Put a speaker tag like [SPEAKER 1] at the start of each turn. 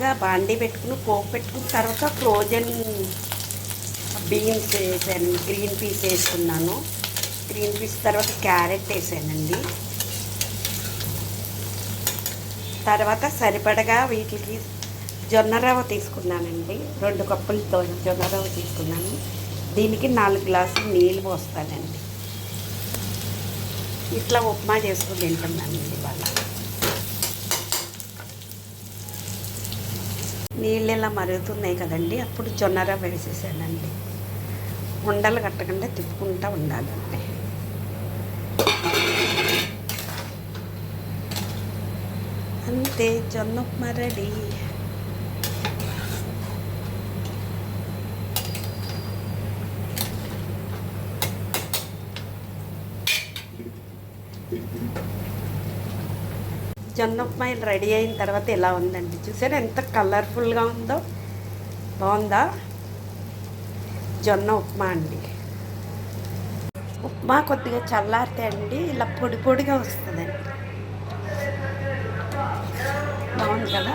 [SPEAKER 1] ముందుగా బాండీ పెట్టుకుని పోపు పెట్టుకున్న తర్వాత ఫ్రోజన్ బీన్స్ వేసాను, గ్రీన్ పీస్ వేసుకున్నాను. గ్రీన్ పీస్ తర్వాత క్యారెట్ వేసానండి. తర్వాత సరిపడగా వీటికి జొన్న రవ్వ తీసుకున్నానండి. 2 కప్పులతో జొన్న రవ్వ తీసుకున్నాను. దీనికి 4 గ్లాసులు నీళ్ళు పోస్తానండి. ఇట్లా ఉప్మా చేసుకుని తింటున్నానండి ఇవాళ. నీళ్ళు ఇలా మరుగుతున్నాయి కదండి, అప్పుడు జొన్న రవ్వ వేసేసానండి. ఉండలు కట్టకుండా తిప్పుకుంటూ ఉండాలండి. అంతే, జొన్న ఉప్మా రెడీ. జొన్న ఉప్మా రెడీ అయిన తర్వాత ఇలా ఉందండి. చూసారా ఎంత కలర్ఫుల్గా ఉందో, బాగుందా? జొన్న ఉప్మా అండి. ఉప్మా కొద్దిగా చల్లారితే అండి ఇలా పొడి పొడిగా వస్తుందండి. బాగుంది కదా.